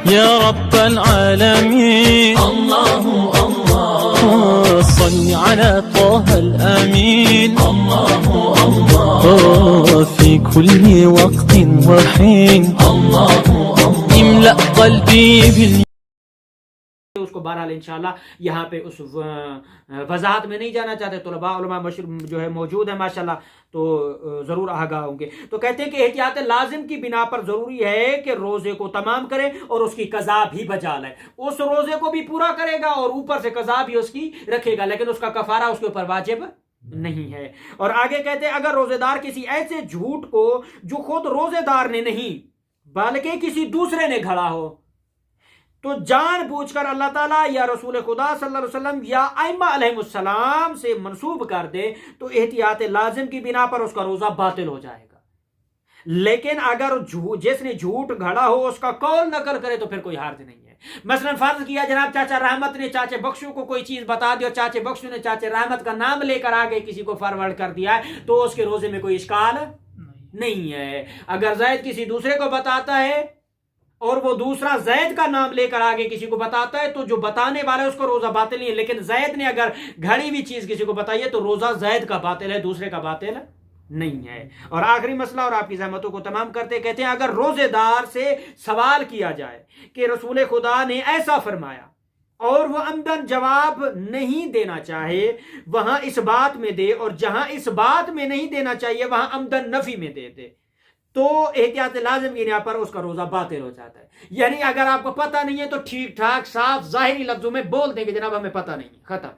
या रब्बल आलमीन। अल्लाहु अल्लाह सल्ली अला ताहल अमीन। अल्लाहु अल्लाह फी कुल्ली वक्तिन व हीन। अल्लाहु अल्लाह इमला क़ल्बी बिल। उसको बहरहाल इंशाल्लाह यहाँ पे उस वजाहत में नहीं जाना चाहते, तुलबा उलमा जो है मौजूद है माशाल्लाह, तो ज़रूर आगाह होंगे। तो कहते हैं कि एहतियात लाजिम की बिना पर ज़रूरी है कि रोज़े को तमाम करे और उसकी कज़ा भी बजा ले। उस रोज़े को भी पूरा करेगा और ऊपर से कज़ा भी उसकी रखेगा, लेकिन उसका कफ़ारा उसके ऊपर वाजिब नहीं है। और आगे कहते हैं अगर रोज़ेदार किसी ऐसे झूठ को जो खुद रोज़ेदार ने नहीं बल्कि किसी दूसरे ने घड़ा हो तो जानबूझकर अल्लाह ताला या रसूल खुदा सल्लल्लाहु अलैहि वसल्लम या अइम्मा अलैहिमुस्सलाम से मंसूब कर दे तो एहतियात लाजिम की बिना पर उसका रोजा बातिल हो जाएगा। लेकिन अगर जिसने झूठ घड़ा हो उसका कौल नकल करे तो फिर कोई हर्ज नहीं है। मसलन फर्ज किया जनाब चाचा रहमत ने चाचे बख्शू को कोई चीज बता दी और चाचे बख्शू ने चाचे रहमत का नाम लेकर आगे किसी को फॉरवर्ड कर दिया है तो उसके रोजे में कोई इश्काल नहीं है। अगर जैद किसी दूसरे को बताता है और वो दूसरा जैद का नाम लेकर आगे किसी को बताता है तो जो बताने वाला है उसको रोजा बातिल नहीं है, लेकिन जैद ने अगर घड़ी हुई चीज किसी को बताई है तो रोजा जैद का बातिल है, दूसरे का बातिल नहीं है। और आखिरी मसला और आपकी जहमतों को तमाम करते कहते हैं अगर रोजेदार से सवाल किया जाए कि रसूल खुदा ने ऐसा फरमाया और वह अमदन जवाब नहीं देना चाहे वहां इस बात में दे और जहां इस बात में नहीं देना चाहिए वहां अमदन नफी में दे तो एहतियात लाजिम की यहाँ पर उसका रोजा बातिल हो जाता है। यानी अगर आपको पता नहीं है तो ठीक ठाक साफ जाहिरी लफ्जों में बोल देंगे जनाब हमें पता नहीं है, खत्म।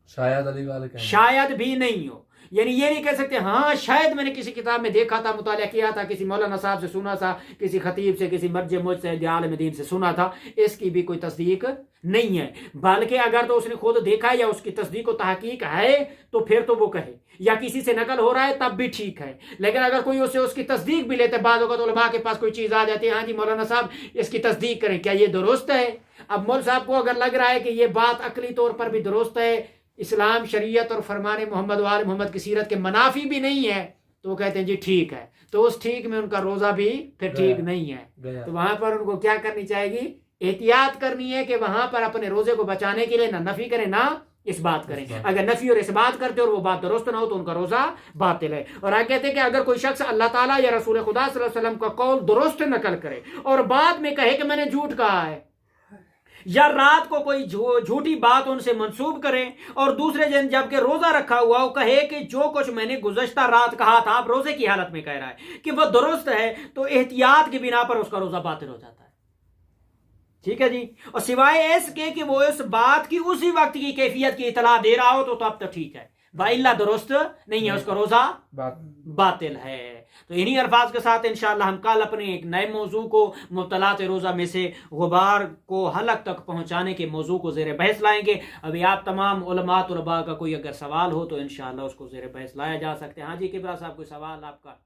शायद अली वाले शायद भी नहीं हो, यानी ये नहीं कह सकते हाँ शायद मैंने किसी किताब में देखा था, मुताला किया था, किसी मौलाना साहब से सुना था, किसी खतीब से, किसी मर्जे मुज्तहिद आलिम दीन से सुना था, इसकी भी कोई तस्दीक नहीं है। बल्कि अगर तो उसने खुद देखा या उसकी तस्दीक व तहकीक है तो फिर तो वो कहे, या किसी से नकल हो रहा है तब भी ठीक है। लेकिन अगर कोई उससे उसकी तस्दीक भी लेते, बाद होगा तो उलमा के पास कोई चीज़ आ जाती है, हाँ जी मौलाना साहब इसकी तस्दीक करें, क्या ये दुरुस्त है? अब मौल साहब को अगर लग रहा है कि ये बात अकली तौर पर भी दुरुस्त है, इस्लाम शरीयत और फरमान मोहम्मद वाल मोहम्मद की सीरत के मनाफी भी नहीं है, तो वो कहते हैं जी ठीक है, तो उस ठीक में उनका रोजा भी फिर ठीक नहीं है। तो वहां पर उनको क्या करनी चाहिए? एहतियात करनी है कि वहां पर अपने रोजे को बचाने के लिए ना नफी करें ना इस बात करें। अगर नफी और इस बात करते और वो बात दुरुस्त ना हो तो उनका रोजा बातिल है। और आगे कहते हैं कि अगर कोई शख्स अल्लाह ताला या रसूल खुदा सल्लल्लाहु अलैहि वसल्लम का कौल दुरुस्त नकल करे और बाद में कहे कि मैंने झूठ कहा है, या रात को कोई झूठी बात उनसे मंसूब करें और दूसरे दिन जबकि रोजा रखा हुआ वो कहे कि जो कुछ मैंने गुज़श्ता रात कहा था, आप रोजे की हालत में कह रहा है कि वह दुरुस्त है, तो एहतियात की बिना पर उसका रोजा बातिल हो जाता है। ठीक है जी। और सिवाय इसके कि वो इस बात की उसी वक्त की कैफियत की इतला दे रहा हो तो अब तो ठीक है, वाइल्ला दुरुस्त नहीं है, उसका रोजा बातिल है। तो इन्हीं अल्फाज के साथ इंशाअल्लाह हम कल अपने एक नए मौजू को मुब्तलात रोजा में से गुबार को हलक तक पहुंचाने के मौजू को ज़ेर बहस लाएंगे। अभी आप तमाम उलमा तुलबा का कोई अगर सवाल हो तो इंशाअल्लाह उसको ज़ेर बहस लाया जा सकते हैं। हाँ जी किबरा साहब कोई सवाल आपका?